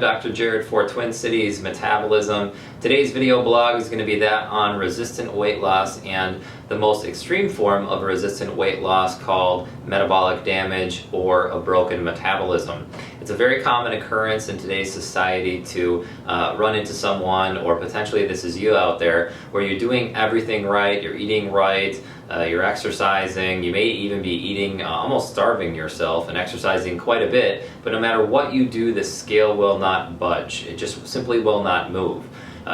Dr. Jared for Twin Cities Metabolism. Today's video blog is going to be that on resistant weight loss and the most extreme form of resistant weight loss called metabolic damage or a broken metabolism. It's a very common occurrence in today's society to run into someone, or potentially this is you out there, where you're doing everything right, you're eating right, you're exercising, you may even be eating, almost starving yourself and exercising quite a bit, but no matter what you do, the scale will not budge. It just simply will not move.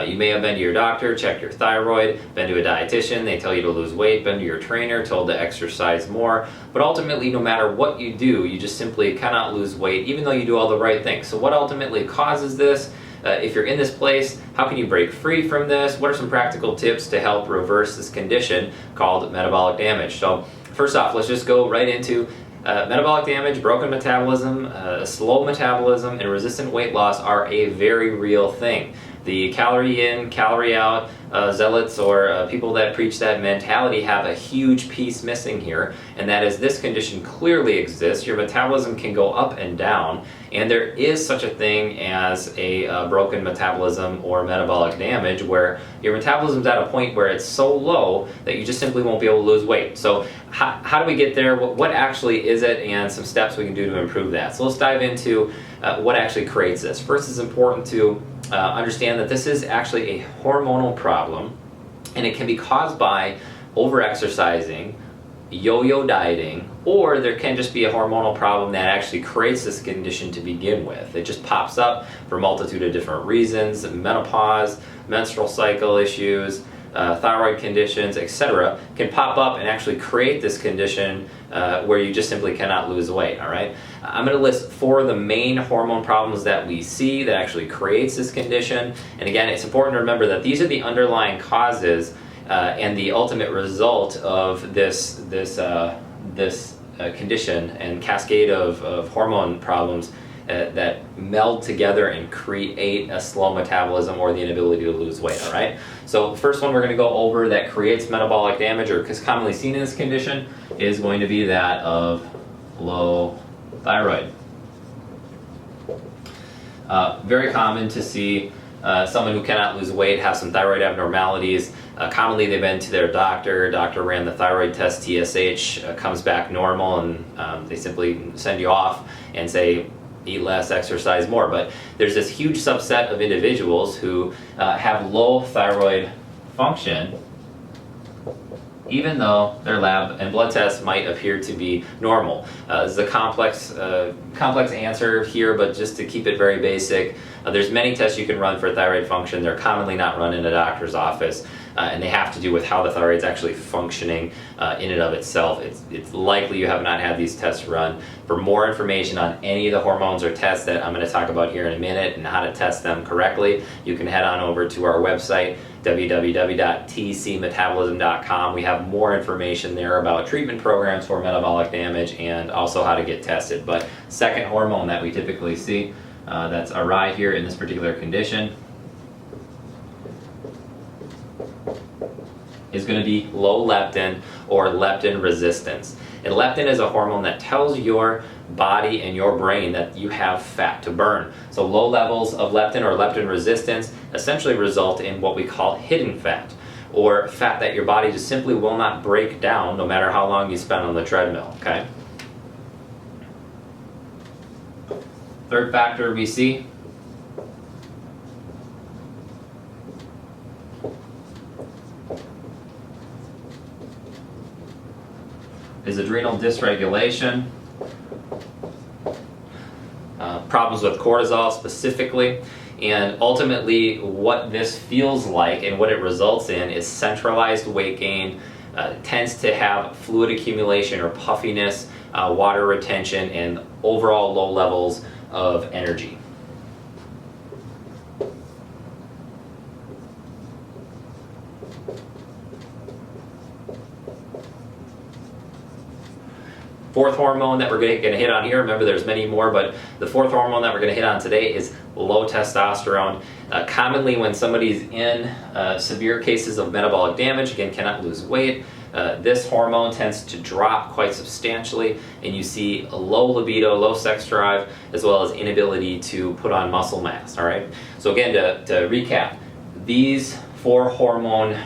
You may have been to your doctor, checked your thyroid, been to a dietitian, they tell you to lose weight, been to your trainer, told to exercise more, but ultimately no matter what you do, you just simply cannot lose weight even though you do all the right things. So what ultimately causes this? If you're in this place, how can you break free from this? What are some practical tips to help reverse this condition called metabolic damage? So first off, let's just go right into metabolic damage, broken metabolism, slow metabolism, and resistant weight loss are a very real thing. The calorie in, calorie out zealots or people that preach that mentality have a huge piece missing here, and that is this condition clearly exists. Your metabolism can go up and down, and there is such a thing as a broken metabolism or metabolic damage where your metabolism is at a point where it's so low that you just simply won't be able to lose weight. So how do we get there? What actually is it, and some steps we can do to improve that? So let's dive into what actually creates this. First, it's important to understand that this is actually a hormonal problem, and it can be caused by overexercising, yo-yo dieting, or there can just be a hormonal problem that actually creates this condition to begin with. It just pops up for a multitude of different reasons: menopause, menstrual cycle issues, thyroid conditions, etc. can pop up and actually create this condition where you just simply cannot lose weight. All right, I'm going to list 4 of the main hormone problems that we see that actually creates this condition. And again, it's important to remember that these are the underlying causes and the ultimate result of this condition and cascade of hormone problems that meld together and create a slow metabolism or the inability to lose weight. All right, so the first one we're going to go over that creates metabolic damage, or is commonly seen in this condition, is going to be that of low thyroid. Very common to see someone who cannot lose weight have some thyroid abnormalities. Commonly they've been to their doctor ran the thyroid test, TSH, comes back normal, and they simply send you off and say, eat less, exercise more. But there's this huge subset of individuals who have low thyroid function, even though their lab and blood tests might appear to be normal. This is a complex answer here, but just to keep it very basic, there's many tests you can run for thyroid function. They're commonly not run in a doctor's office, and they have to do with how the thyroid's actually functioning in and of itself. It's likely you have not had these tests run. For more information on any of the hormones or tests that I'm going to talk about here in a minute and how to test them correctly, you can head on over to our website, www.tcmetabolism.com. We have more information there about treatment programs for metabolic damage and also how to get tested. But second hormone that we typically see that's awry here in this particular condition is going to be low leptin or leptin resistance. And leptin is a hormone that tells your body and your brain that you have fat to burn. So low levels of leptin or leptin resistance essentially result in what we call hidden fat, or fat that your body just simply will not break down no matter how long you spend on the treadmill. Okay? Third factor we see is adrenal dysregulation, problems with cortisol specifically, and ultimately what this feels like and what it results in is centralized weight gain. Tends to have fluid accumulation or puffiness, water retention, and overall low levels of energy. Fourth hormone that we're going to hit on here, remember there's many more, but the fourth hormone that we're going to hit on today is low testosterone. Commonly when somebody's in severe cases of metabolic damage, again, cannot lose weight, this hormone tends to drop quite substantially, and you see a low libido, low sex drive, as well as inability to put on muscle mass. All right. So again, to recap, these 4 hormone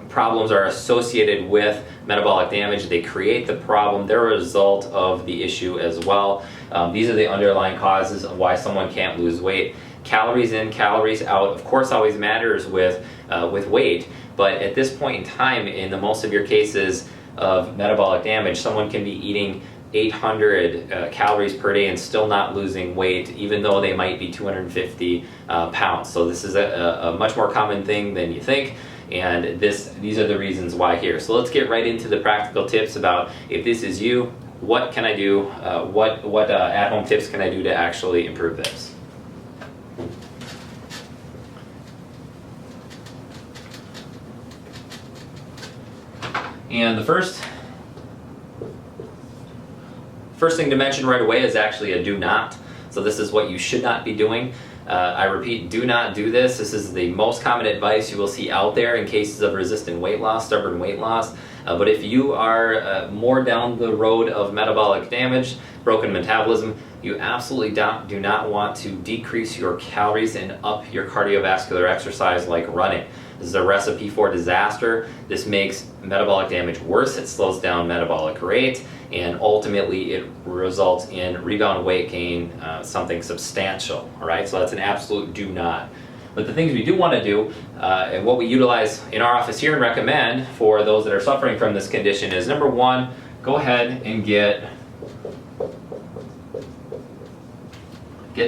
problems are associated with metabolic damage. They create the problem. They're a result of the issue as well. These are the underlying causes of why someone can't lose weight. Calories in, calories out, of course, always matters with weight, but at this point in time, in the most of your cases of metabolic damage, someone can be eating 800 calories per day and still not losing weight, even though they might be 250 pounds. So this is a much more common thing than you think, and these are the reasons why here. So let's get right into the practical tips about, if this is you, what can I do, what at-home tips can I do to actually improve this. And the first thing to mention right away is actually a do not. So this is what you should not be doing. I repeat, do not do this. This is the most common advice you will see out there in cases of resistant weight loss, stubborn weight loss. But if you are more down the road of metabolic damage, broken metabolism, you absolutely do not want to decrease your calories and up your cardiovascular exercise like running. This is a recipe for disaster. This makes metabolic damage worse. It slows down metabolic rate, and ultimately it results in rebound weight gain, something substantial. All right, so that's an absolute do not. But the things we do want to do, and what we utilize in our office here and recommend for those that are suffering from this condition is, number 1, go ahead and get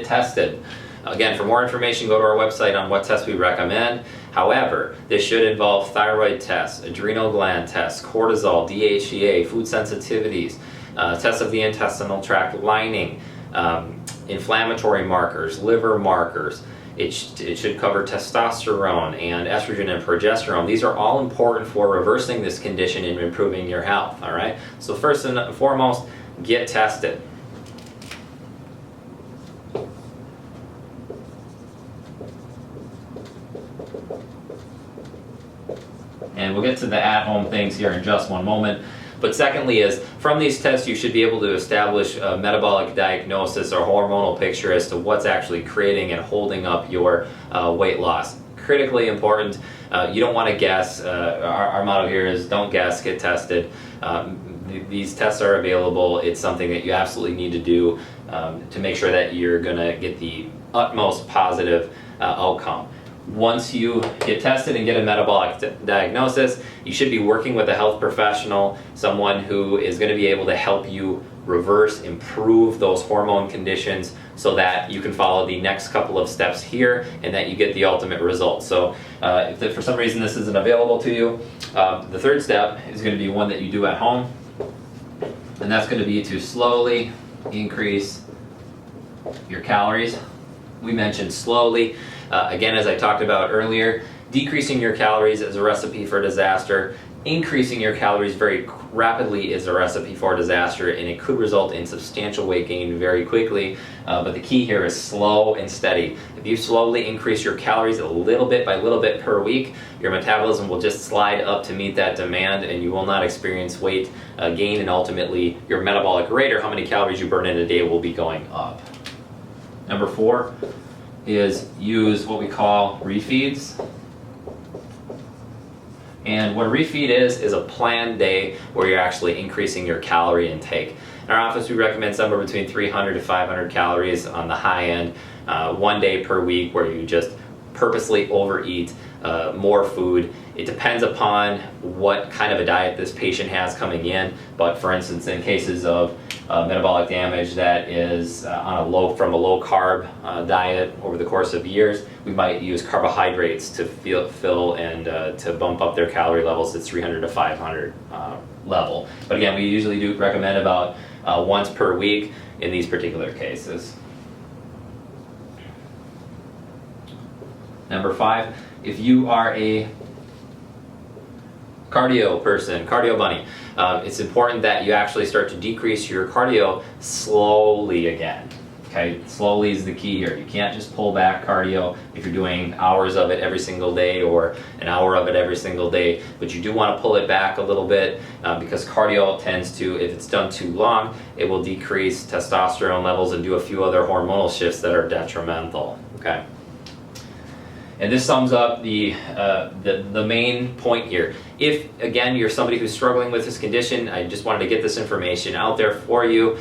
tested. Again, for more information, go to our website on what tests we recommend. However, this should involve thyroid tests, adrenal gland tests, cortisol, DHEA, food sensitivities, tests of the intestinal tract lining, inflammatory markers, liver markers. It should cover testosterone and estrogen and progesterone. These are all important for reversing this condition and improving your health. All right. So first and foremost, get tested. And we'll get to the at-home things here in just one moment. But secondly is, from these tests you should be able to establish a metabolic diagnosis or hormonal picture as to what's actually creating and holding up your weight loss. Critically important. You don't want to guess. Our motto here is don't guess, get tested. These tests are available. It's something that you absolutely need to do to make sure that you're going to get the utmost positive outcome. Once you get tested and get a metabolic diagnosis, you should be working with a health professional, someone who is going to be able to help you reverse, improve those hormone conditions so that you can follow the next couple of steps here and that you get the ultimate result. So if for some reason this isn't available to you, the third step is going to be one that you do at home, and that's going to be to slowly increase your calories. We mentioned slowly. Again, as I talked about earlier, decreasing your calories is a recipe for disaster. Increasing your calories very rapidly is a recipe for disaster, and it could result in substantial weight gain very quickly. But the key here is slow and steady. If you slowly increase your calories a little bit by little bit per week, your metabolism will just slide up to meet that demand, and you will not experience weight gain, and ultimately your metabolic rate, or how many calories you burn in a day, will be going up. Number 4 is use what we call refeeds. And what a refeed is a planned day where you're actually increasing your calorie intake. In our office, we recommend somewhere between 300 to 500 calories on the high end, 1 day per week where you just purposely overeat more food. It depends upon what kind of a diet this patient has coming in, but for instance, in cases of metabolic damage that is from a low carb diet over the course of years, we might use carbohydrates to fill and to bump up their calorie levels to 300 to 500 level. But again, we usually do recommend about once per week in these particular cases. Number 5, if you are a cardio person, cardio bunny, it's important that you actually start to decrease your cardio slowly again. Okay, slowly is the key here. You can't just pull back cardio if you're doing hours of it every single day or an hour of it every single day, but you do want to pull it back a little bit because cardio tends to, if it's done too long, it will decrease testosterone levels and do a few other hormonal shifts that are detrimental. Okay. And this sums up the main point here. If, again, you're somebody who's struggling with this condition, I just wanted to get this information out there for you.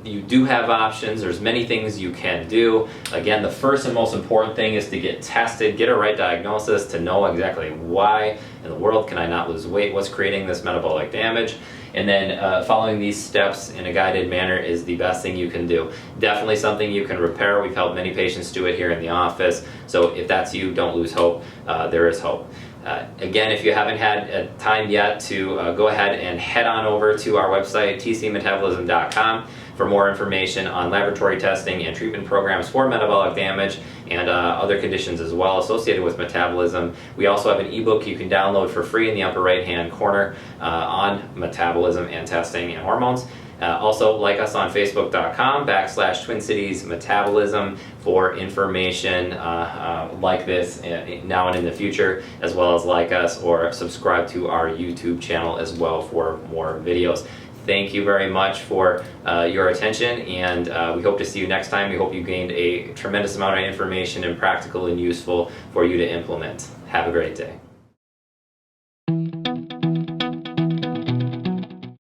You do have options. There's many things you can do. Again, the first and most important thing is to get tested, get a right diagnosis to know exactly why in the world can I not lose weight, what's creating this metabolic damage. And then following these steps in a guided manner is the best thing you can do. Definitely something you can repair. We've helped many patients do it here in the office. So if that's you, don't lose hope. There is hope. Again, if you haven't had time yet to go ahead and head on over to our website, tcmetabolism.com, for more information on laboratory testing and treatment programs for metabolic damage and other conditions as well associated with metabolism. We also have an ebook you can download for free in the upper right hand corner on metabolism and testing and hormones. Also, like us on facebook.com/Twin Cities Metabolism for information like this now and in the future, as well as like us or subscribe to our YouTube channel as well for more videos. Thank you very much for your attention, and we hope to see you next time. We hope you gained a tremendous amount of information and practical and useful for you to implement. Have a great day.